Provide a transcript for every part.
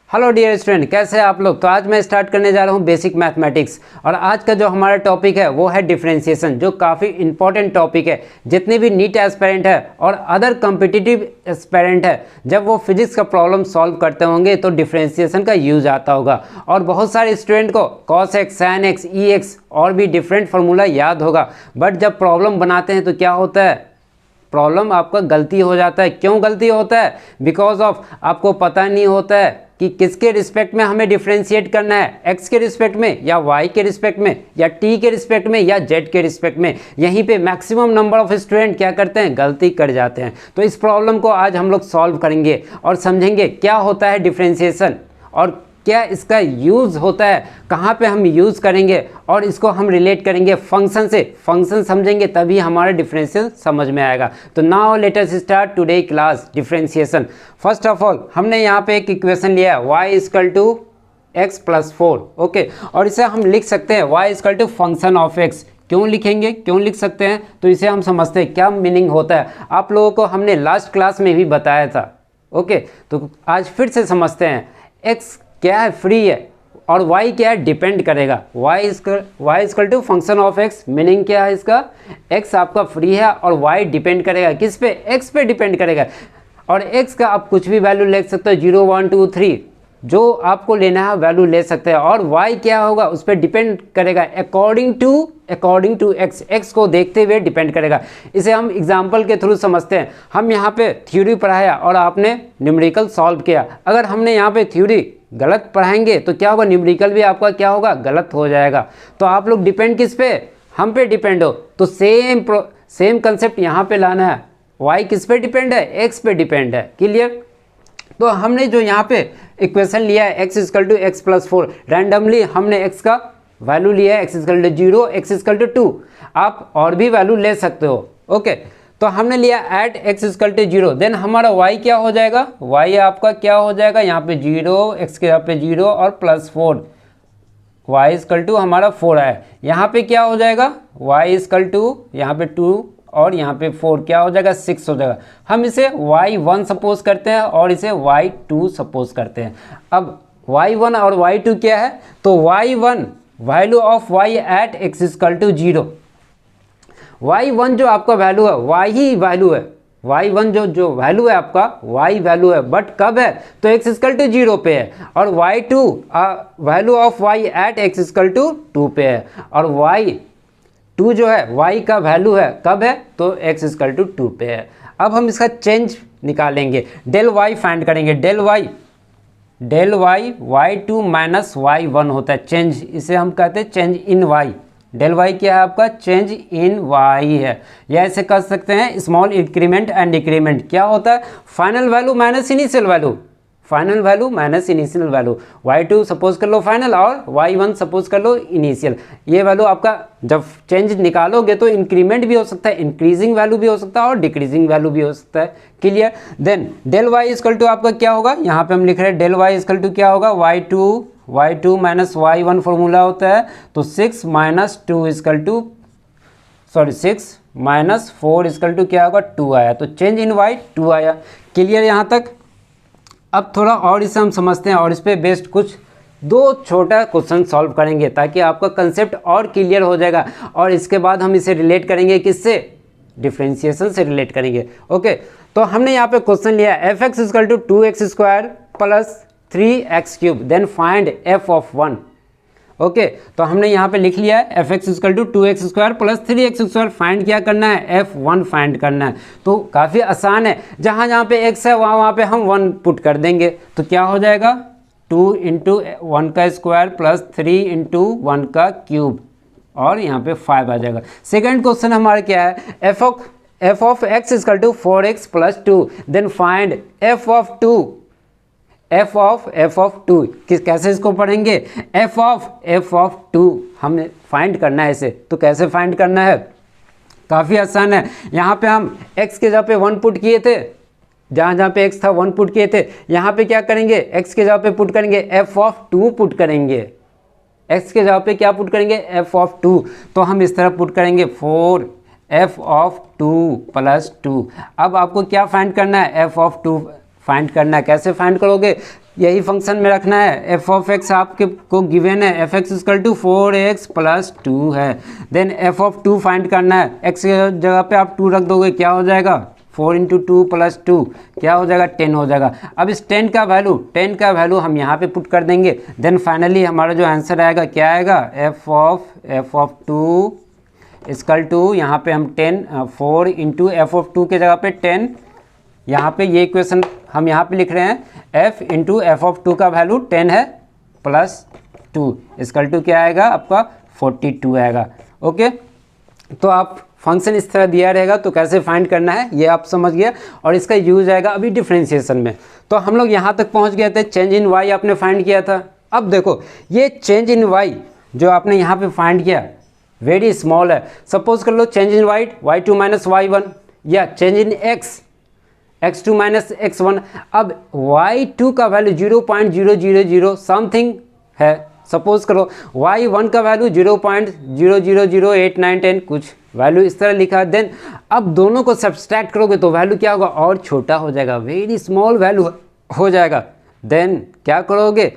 Hello dear student, कैसे हैं आप लोग। तो आज मैं स्टार्ट करने जा रहा हूं बेसिक मैथमेटिक्स और आज का जो हमारा टॉपिक है वो है डिफरेंशिएशन, जो काफ़ी इंपॉर्टेंट टॉपिक है। जितने भी नीट एस्पिरेंट है और अदर कॉम्पिटिटिव एस्पिरेंट है, जब वो फिजिक्स का प्रॉब्लम सॉल्व करते होंगे तो डिफरेंशिएशन का यूज आता होगा। और बहुत सारे स्टूडेंट को कॉस एक्स, साइन एक्स, ई एक्स और भी डिफरेंट फार्मूला याद होगा, बट जब प्रॉब्लम बनाते हैं तो क्या होता है, प्रॉब्लम आपका गलती हो जाता है। क्यों गलती होता है? बिकॉज ऑफ आपको पता नहीं होता है कि किसके रिस्पेक्ट में हमें डिफरेंशिएट करना है, एक्स के रिस्पेक्ट में या वाई के रिस्पेक्ट में या टी के रिस्पेक्ट में या जेड के रिस्पेक्ट में। यहीं पे मैक्सिमम नंबर ऑफ स्टूडेंट क्या करते हैं, गलती कर जाते हैं। तो इस प्रॉब्लम को आज हम लोग सॉल्व करेंगे और समझेंगे क्या होता है डिफरेंशिएशन और क्या इसका यूज़ होता है, कहाँ पे हम यूज़ करेंगे और इसको हम रिलेट करेंगे फंक्शन से। फंक्शन समझेंगे तभी हमारा डिफरेंशिएशन समझ में आएगा। तो now let us start today class differentiation. First of all हमने यहाँ पे एक इक्वेशन लिया है y equal to x plus 4, okay. और इसे हम लिख सकते हैं y equal to function of x। क्यों लिखेंगे, क्यों लिख सकते हैं, तो इसे हम समझते हैं क्या मीनिंग होता है। आप लोगों को हमने लास्ट क्लास में भी बताया था, ओके। तो आज फिर से समझते हैं। x क्या है, फ्री है, और y क्या है, डिपेंड करेगा। y equal to function of x, meaning क्या है इसका, x आपका फ्री है और y डिपेंड करेगा किस पे, x पे डिपेंड करेगा। और x का आप कुछ भी वैल्यू ले सकते हो, 0 1 2 3, जो आपको लेना है वैल्यू ले सकते हैं। और y क्या होगा, उस पर डिपेंड करेगा अकॉर्डिंग टू x को देखते हुए डिपेंड करेगा। इसे हम एग्जांपल के थ्रू समझते हैं। हम यहाँ पे थ्योरी पढ़ाया और आपने न्यूमेरिकल सॉल्व किया। अगर हमने यहाँ पे थ्योरी गलत पढ़ाएंगे तो क्या होगा, न्यूमेरिकल भी आपका क्या होगा, गलत हो जाएगा। तो आप लोग डिपेंड किस पे, हम पे डिपेंड हो। तो सेम कंसेप्ट यहाँ पे लाना है। y किस पे डिपेंड है, x पे डिपेंड है। क्लियर? तो हमने जो यहाँ पे इक्वेशन लिया है x equal to x plus 4, randomly हमने x का वैल्यू लिया है, x equal to 0, x equal to 2। आप और भी वैल्यू ले सकते हो, ओके। तो हमने लिया at x equal to 0, then हमारा y क्या हो जाएगा, y आपका क्या हो जाएगा, यहाँ पे 0, x के यहाँ पे 0 और प्लस 4, y इक्वल टू हमारा 4 है। यहाँ पे क्या हो जाएगा, y इक्वल टू यहाँ पे 2 और यहाँ पे 4 क्या हो जाएगा, 6 हो जाएगा। हम इसे y1 सपोज करते हैं और इसे y2 सपोज करते हैं। अब y1 और y2 क्या है, तो y1 value of y at x equal to 0। y1 जो आपका वैल्यू है y ही वैल्यू है, y1 जो वैल्यू है आपका y वैल्यू है, बट कब है, तो x इक्वल टू 0 पे है। और y2 value of y at x equal to 2 पे है। और y2 जो है y का वैल्यू है कब है, तो x इक्वल टू 2 पे है। अब हम इसका चेंज निकालेंगे, डेल y फाइंड करेंगे। Del y y2 minus y1 होता है चेंज, इसे हम कहते हैं change in y। Del y क्या है आपका, चेंज इन y है, या ऐसे कर सकते हैं स्मॉल इंक्रीमेंट एंड डिक्रीमेंट। क्या होता है, final value minus initial value, final value minus initial value. y2 suppose कर लो फाइनल और y1 सपोज कर लो इनिशियल। ये वैल्यू आपका जब चेंज निकालोगे तो इंक्रीमेंट भी हो सकता है, इंक्रीजिंग वैल्यू भी हो सकता है और डिक्रीजिंग वैल्यू भी हो सकता है। Clear? Then del y equal to आपका क्या होगा, यहाँ पे हम लिख रहे हैं डेल y इक्वल टू क्या होगा, y2 माइनस y1 फॉर्मूला होता है, तो 6 minus 2 equal to 6 minus 4 equal to क्या होगा, 2 आया। तो चेंज इन y 2 आया। क्लियर यहाँ तक? अब थोड़ा और इसे हम समझते हैं और इस पे बेस्ड कुछ दो छोटा क्वेश्चन सॉल्व करेंगे ताकि आपका कंसेप्ट और क्लियर हो जाएगा। और इसके बाद हम इसे रिलेट करेंगे किससे, डिफरेंशिएशन से रिलेट करेंगे, ओके। तो हमने यहाँ पे क्वेश्चन लिया f x equal to 2x square plus 3x cube, then find f of 1, okay. तो हमने यहाँ पे लिख लिया है f x equal to 2x square plus 3x square, find क्या करना है, f1 फाइंड करना है। तो काफ़ी आसान है, जहाँ जहाँ पे x है वहाँ पे हम 1 पुट कर देंगे। तो क्या हो जाएगा, 2 इंटू 1 का स्क्वायर प्लस 3 इंटू 1 का क्यूब, और यहाँ पे 5 आ जाएगा। सेकेंड क्वेश्चन हमारा क्या है, f of x equal to 4x plus 2, then find f of 2 कैसे इसको पढ़ेंगे, f ऑफ 2 हमें फाइंड करना है इसे। तो कैसे फाइंड करना है, काफ़ी आसान है। यहाँ पे हम x के जगह पे 1 पुट किए थे, जहाँ जहाँ पे x था 1 पुट किए थे, यहाँ पे क्या करेंगे, x के जगह पे पुट करेंगे f ऑफ 2 पुट करेंगे। x के जगह पे क्या पुट करेंगे, f ऑफ 2। तो हम इस तरह पुट करेंगे 4f ऑफ 2 प्लस 2। अब आपको क्या फाइंड करना है, f ऑफ 2 फाइंड करना है। कैसे फाइंड करोगे, यही फंक्शन में रखना है। एफ ऑफ एक्स आपके को गिवन है, f x equal to 4x plus 2 है। देन एफ ऑफ 2 फाइंड करना है, एक्स की जगह पे आप 2 रख दोगे, क्या हो जाएगा 4 इंटू 2 प्लस 2 क्या हो जाएगा 10 हो जाएगा। अब इस 10 का वैल्यू हम यहाँ पे पुट कर देंगे। देन फाइनली हमारा जो आंसर आएगा क्या आएगा, एफ ऑफ 2 इक्वल टू यहाँ पे हम 4 इंटू एफ ऑफ 2 के जगह पे 10, यहाँ पे ये इक्वेशन हम यहाँ पे लिख रहे हैं f इंटू एफ ऑफ 2 का वैल्यू 10 है प्लस 2 इक्वल टू क्या आएगा आपका 42 आएगा। ओके, तो आप फंक्शन इस तरह दिया रहेगा तो कैसे फाइंड करना है ये आप समझ गया, और इसका यूज आएगा अभी डिफरेंशिएशन में। तो हम लोग यहाँ तक पहुँच गए थे, चेंज इन y आपने फाइंड किया था। अब देखो ये चेंज इन y जो आपने यहाँ पे फाइंड किया वेरी स्मॉल है। सपोज कर लो change in y2 minus y1, या change in x2 minus x1। अब y2 का वैल्यू 0.000 समथिंग है, सपोज करो y1 का वैल्यू 0.0008910 कुछ वैल्यू इस तरह लिखा है। देन अब दोनों को सब्सट्रैक्ट करोगे तो वैल्यू क्या होगा, और छोटा हो जाएगा, वेरी स्मॉल वैल्यू हो जाएगा। देन क्या करोगे,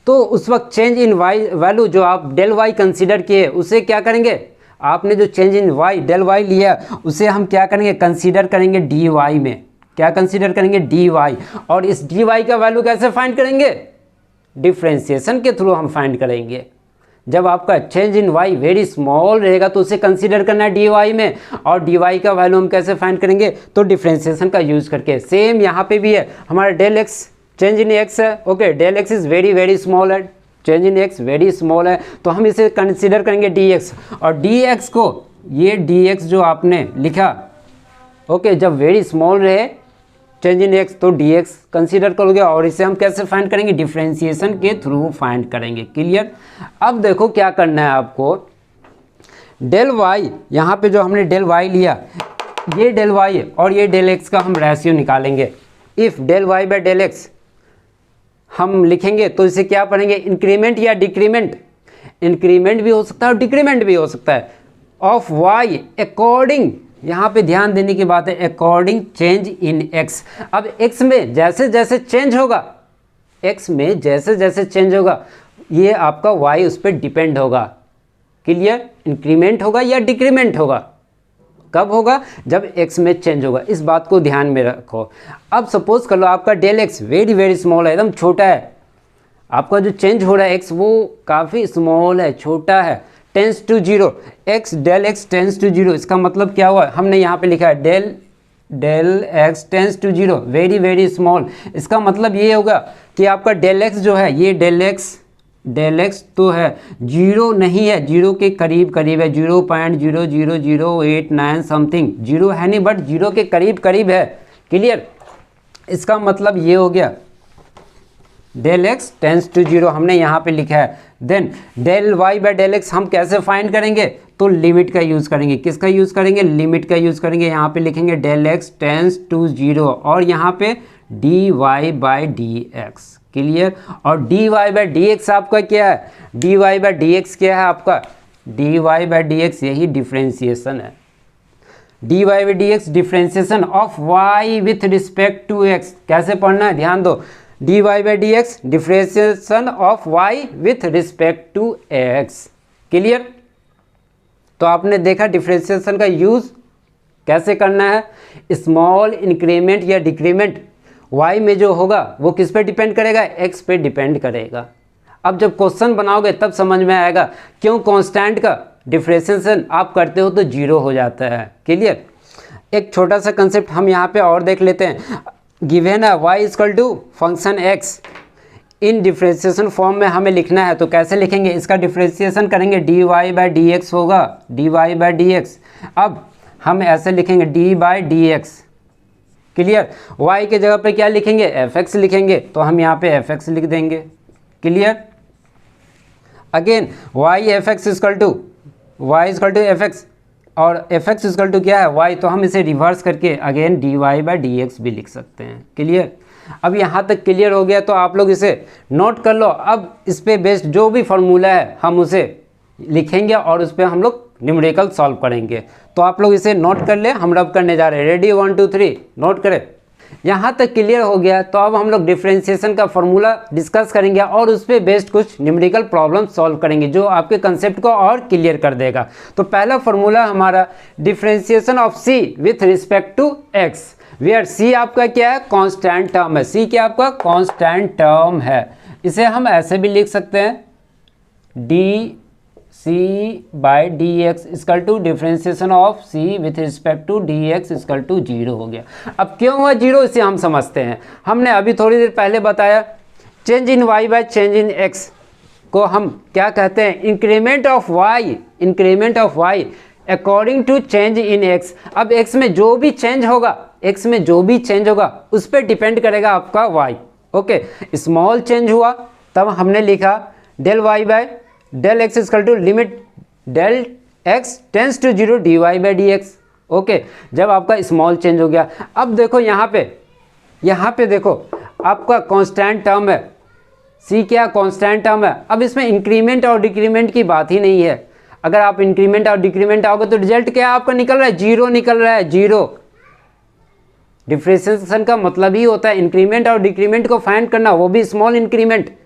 तो उस वक्त चेंज इन y वैल्यू जो आप डेल y कंसीडर किए उसे क्या करेंगे, आपने जो change in y del y लिया उसे हम क्या करेंगे, कंसीडर करेंगे dy में। क्या कंसीडर करेंगे, dy। और इस dy का वैल्यू कैसे फाइंड करेंगे, डिफरेंशिएशन के थ्रू हम फाइंड करेंगे। जब आपका change in y very small रहेगा तो उसे कंसीडर करना है dy में, और dy का वैल्यू हम कैसे फाइंड करेंगे, तो डिफरेंशिएशन का यूज करके। सेम यहाँ पे भी है, हमारा del x change in x है। Okay, del x is very small है, change in x very small है, तो हम इसे कंसीडर करेंगे dx। और dx को, ये dx जो आपने लिखा, ओके, जब वेरी स्मॉल रहे चेंज इन x तो dx कंसीडर करोगे, और इसे हम कैसे फाइंड करेंगे, डिफरेंशिएशन के थ्रू फाइंड करेंगे। क्लियर। अब देखो क्या करना है आपको, डेल y, यहाँ पे जो हमने डेल y लिया, ये डेल y और ये डेल x का हम रेशियो निकालेंगे। If del y by del x हम लिखेंगे तो इसे क्या पढ़ेंगे, इंक्रीमेंट या डिक्रीमेंट। इंक्रीमेंट भी हो सकता है और डिक्रीमेंट भी हो सकता है, ऑफ y अकॉर्डिंग, यहाँ पे ध्यान देने की बात है, अकॉर्डिंग चेंज इन x। अब x में जैसे जैसे चेंज होगा, x में जैसे जैसे चेंज होगा, ये आपका y उस पर डिपेंड होगा। क्लियर, इंक्रीमेंट होगा या डिक्रीमेंट होगा, कब होगा, जब x में चेंज होगा। इस बात को ध्यान में रखो। अब सपोज कर लो आपका डेल x वेरी स्मॉल है, एकदम छोटा है, आपका जो चेंज हो रहा है x वो काफ़ी स्मॉल है, छोटा है, tends to 0, del x tends to 0। इसका मतलब क्या हुआ, हमने यहाँ पे लिखा है del x tends to 0, very small. इसका मतलब ये होगा कि आपका डेल x जो है, ये डेल x तो है 0 नहीं है, 0 के करीब है, 0.00089 समथिंग, 0 है नहीं बट 0 के करीब है। क्लियर, इसका मतलब ये हो गया डेल x टेंस टू 0 हमने यहाँ पे लिखा है। Then del y by del x हम कैसे फाइंड करेंगे, तो लिमिट का यूज़ करेंगे। किसका यूज़ करेंगे, लिमिट का यूज़ करेंगे। यहाँ पे लिखेंगे डेल x टेंस टू 0 और यहाँ पे dy बाय dx। क्लियर, और dy बाय dx आपका क्या है, dy बाय dx क्या है आपका, dy बाय dx यही डिफरेंशिएशन है। dy by dx differentiation of y with respect to x। कैसे पढ़ना है, ध्यान दो, dy by dx differentiation of y with respect to x। Clear, तो आपने देखा डिफरेंशिएशन का यूज़ कैसे करना है। स्मॉल इंक्रीमेंट या डिक्रीमेंट y में जो होगा वो किस पे डिपेंड करेगा, x पे डिपेंड करेगा। अब जब क्वेश्चन बनाओगे तब समझ में आएगा क्यों कांस्टेंट का डिफरेंशिएशन आप करते हो तो 0 हो जाता है। क्लियर, एक छोटा सा कंसेप्ट हम यहाँ पे और देख लेते हैं। गिवन है y equal to function x, इन डिफरेंशिएशन फॉर्म में हमें लिखना है तो कैसे लिखेंगे, इसका डिफरेंशिएशन करेंगे dy बाय dx होगा, dy बाय dx। अब हम ऐसे लिखेंगे d by dx। Clear, y के जगह पे क्या लिखेंगे, fx लिखेंगे, तो हम यहाँ पे fx लिख देंगे। Clear, again y fx equal to fx, और fx इक्वल टू क्या है, y, तो हम इसे रिवर्स करके अगेन dy बाय dx भी लिख सकते हैं। क्लियर, अब यहाँ तक क्लियर हो गया तो आप लोग इसे नोट कर लो। अब इस पे बेस्ड जो भी फार्मूला है हम उसे लिखेंगे और उस पर हम लोग न्यूमेरिकल सॉल्व करेंगे। तो आप लोग इसे नोट कर ले, हम रब करने जा रहे हैं। रेडी, 1 2 3, नोट करें। यहाँ तक क्लियर हो गया। तो अब हम लोग डिफरेंशिएशन का फॉर्मूला डिस्कस करेंगे और उस पर बेस्ड कुछ न्यूमेरिकल प्रॉब्लम सॉल्व करेंगे जो आपके कंसेप्ट को और क्लियर कर देगा। तो पहला फॉर्मूला हमारा differentiation of c with respect to x, where c आपका क्या है, कांस्टेंट टर्म है। सी क्या आपका कांस्टेंट टर्म है। इसे हम ऐसे भी लिख सकते हैं d c by d x equal to differentiation of c with respect to d x equal to 0 हो गया। अब क्यों हुआ 0 इसे हम समझते हैं। हमने अभी थोड़ी देर पहले बताया change in y by change in x को हम क्या कहते हैं, increment of y, increment of y according to change in x. अब एक्स में जो भी चेंज होगा, एक्स में जो भी चेंज होगा उस पर डिपेंड करेगा आपका वाई। ओके, स्मॉल चेंज हुआ तब हमने लिखा del y by del x equal to limit del x tends to 0 d y by d x. Okay, जब आपका स्मॉल चेंज हो गया। अब देखो यहाँ पे देखो आपका कांस्टेंट टर्म है, सी क्या कांस्टेंट टर्म है। अब इसमें इंक्रीमेंट और डिक्रीमेंट की बात ही नहीं है। अगर आप इंक्रीमेंट और डिक्रीमेंट आओगे तो रिजल्ट क्या आपका निकल रहा है, 0 निकल रहा है, 0। डिफरेंशिएशन का मतलब ही होता है इंक्रीमेंट और डिक्रीमेंट को फाइंड करना, वो भी स्मॉल इंक्रीमेंट।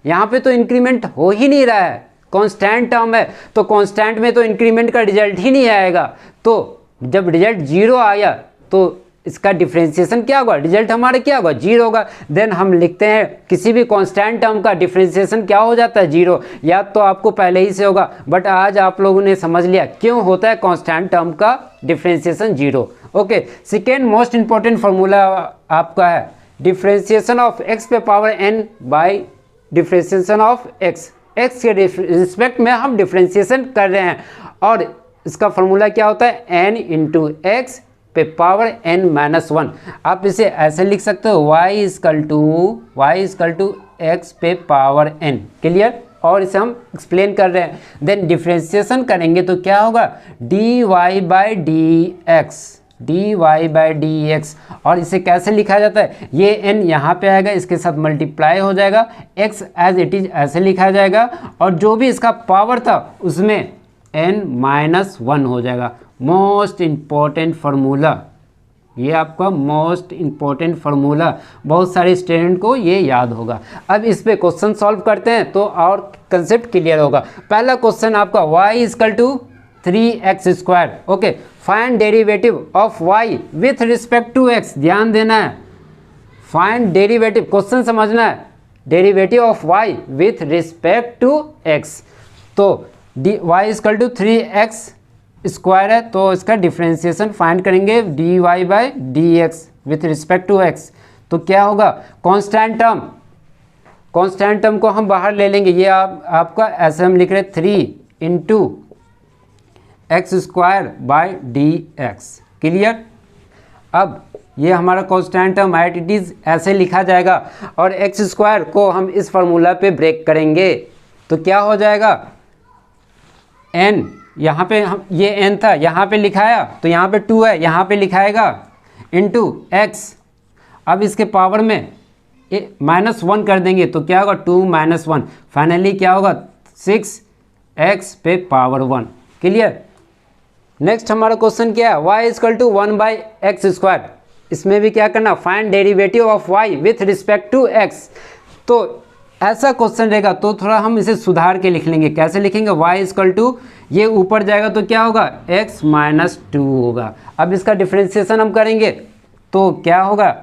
यहाँ पे तो इंक्रीमेंट हो ही नहीं रहा है, कांस्टेंट टर्म है, तो कांस्टेंट में तो इंक्रीमेंट का रिजल्ट ही नहीं आएगा। तो जब रिजल्ट 0 आया तो इसका डिफरेंशिएशन क्या होगा, रिजल्ट हमारा क्या होगा, 0 होगा। देन हम लिखते हैं किसी भी कांस्टेंट टर्म का डिफरेंशिएशन क्या हो जाता है, 0। याद तो आपको पहले ही से होगा, बट आज आप लोगों ने समझ लिया क्यों होता है कांस्टेंट टर्म का differentiation 0। Okay, second most important formula आपका है डिफरेंशिएशन ऑफ एक्स पे power n by differentiation of x. X के रिस्पेक्ट में हम डिफरेंशिएशन कर रहे हैं और इसका फार्मूला क्या होता है, n इंटू एक्स पे पावर n-1। आप इसे ऐसे लिख सकते हो y इजकल टू एक्स पे पावर n। क्लियर, और इसे हम एक्सप्लेन कर रहे हैं। देन डिफरेंशिएशन करेंगे तो क्या होगा, dy बाई डी एक्स। और इसे कैसे लिखा जाता है, ये n यहाँ पे आएगा, इसके साथ मल्टीप्लाई हो जाएगा, x एज इट इज ऐसे लिखा जाएगा और जो भी इसका पावर था उसमें n-1 हो जाएगा। मोस्ट इम्पॉर्टेंट फार्मूला, ये आपका मोस्ट इम्पॉर्टेंट फार्मूला, बहुत सारे स्टूडेंट को ये याद होगा। अब इस पे क्वेश्चन सॉल्व करते हैं तो और कंसेप्ट क्लियर होगा। पहला क्वेश्चन आपका y equal to 3x²। Okay, find derivative of y with respect to x। ध्यान देना है, फाइंड डेरिवेटिव, क्वेश्चन समझना है, derivative of y with respect to x। तो y इजकल टू 3x² है तो इसका डिफरेंशिएशन फाइंड करेंगे dy by d x with respect to x। तो क्या होगा, कांस्टेंट टर्म को हम बाहर ले लेंगे। ये आपका ऐसे हम लिख रहे 3 into x² by d x. Clear, अब ये हमारा constant term at it is ऐसे लिखा जाएगा और x² को हम इस फार्मूला पे ब्रेक करेंगे तो क्या हो जाएगा, n यहाँ पे हम ये n था यहाँ पे लिखाया तो यहाँ पे 2 है, यहाँ पे लिखाएगा इंटू x। अब इसके पावर में -1 कर देंगे तो क्या होगा, 2 - 1, फाइनली क्या होगा 6x पे पावर 1। क्लियर। नेक्स्ट हमारा क्वेश्चन क्या है, y इजकल टू 1/x²। इसमें भी क्या करना, find derivative of y with respect to x। तो ऐसा क्वेश्चन रहेगा तो थोड़ा हम इसे सुधार के लिख लेंगे। कैसे लिखेंगे, y इजकल टू, ये ऊपर जाएगा तो क्या होगा, x - 2 होगा। अब इसका डिफरेंशिएशन हम करेंगे तो क्या होगा,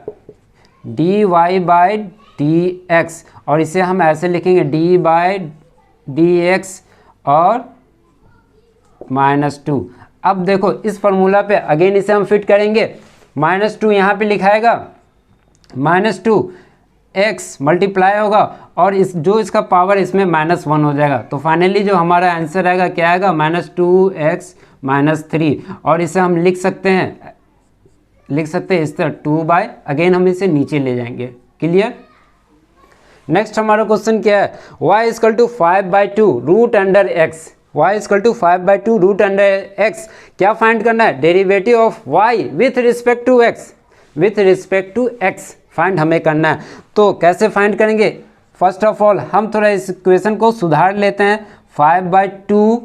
dy बाई डी एक्स, और इसे हम ऐसे लिखेंगे d बाई डी एक्स और -2। अब देखो इस फार्मूला पे अगेन इसे हम फिट करेंगे, -2 यहाँ पे लिखाएगा, -2 x मल्टीप्लाई होगा और इस जो इसका पावर इसमें -1 हो जाएगा। तो फाइनली जो हमारा आंसर आएगा क्या आएगा, -2x - 3। और इसे हम लिख सकते हैं इस तरह 2 बाय, अगेन हम इसे नीचे ले जाएंगे। क्लियर। नेक्स्ट हमारा क्वेश्चन क्या है, y equal to 5/2 root under x। y equal to 5/2 root under x। क्या फाइंड करना है, derivative of y with respect to x find हमें करना है। तो कैसे फाइंड करेंगे, फर्स्ट ऑफ ऑल हम थोड़ा इस इक्वेशन को सुधार लेते हैं। 5/2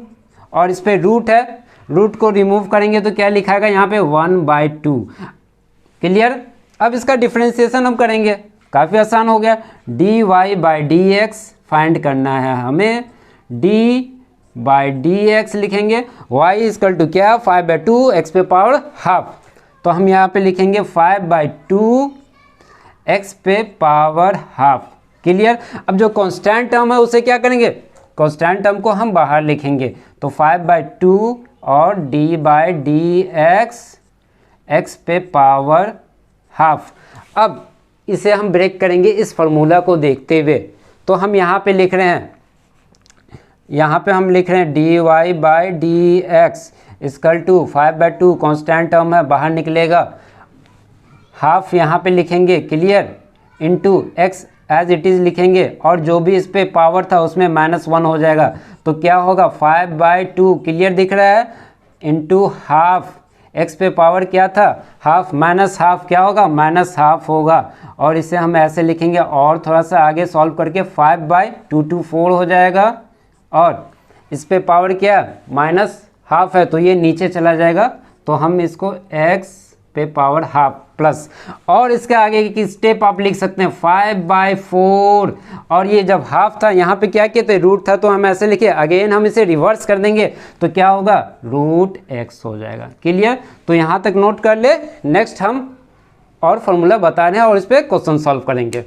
और इस पे रूट है, रूट को रिमूव करेंगे तो क्या लिखाएगा यहाँ पे 1/2। क्लियर। अब इसका डिफरेंशिएशन हम करेंगे, काफ़ी आसान हो गया। D y by d x find करना है हमें, डी बाई डी एक्स लिखेंगे, वाई इजकल टू क्या 5/2 एक्स पे पावर हाफ, तो हम यहाँ पे लिखेंगे 5/2 एक्स पे पावर हाफ। क्लियर। अब जो कांस्टेंट टर्म है उसे क्या करेंगे, कांस्टेंट टर्म को हम बाहर लिखेंगे, तो 5/2 और डी बाई डी एक्स पे पावर हाफ। अब इसे हम ब्रेक करेंगे इस फार्मूला को देखते हुए, तो हम यहाँ पे लिख रहे हैं, यहाँ पे हम लिख रहे हैं d y by d x equal to 5/2 constant term है बाहर निकलेगा, हाफ यहाँ पे लिखेंगे, clear, into x as it is लिखेंगे, और जो भी इस पे पावर था उसमें -1 हो जाएगा, तो क्या होगा 5/2, क्लियर दिख रहा है, इनटू हाफ, एक्स पे पावर क्या था हाफ, माइनस हाफ क्या होगा -हाफ होगा, और इसे हम ऐसे लिखेंगे, और थोड़ा सा आगे सॉल्व करके 5/2 4 हो जाएगा, और इस पे पावर क्या -हाफ है तो ये नीचे चला जाएगा, तो हम इसको x पे पावर हाफ प्लस, और इसके आगे की स्टेप आप लिख सकते हैं 5/4, और ये जब हाफ था यहाँ पे क्या कहते हैं रूट था, तो हम ऐसे लिखे, अगेन हम इसे रिवर्स कर देंगे तो क्या होगा √x हो जाएगा। क्लियर। तो यहाँ तक नोट कर ले, नेक्स्ट हम और फॉर्मूला बता रहे हैं और इस पर क्वेश्चन सॉल्व करेंगे।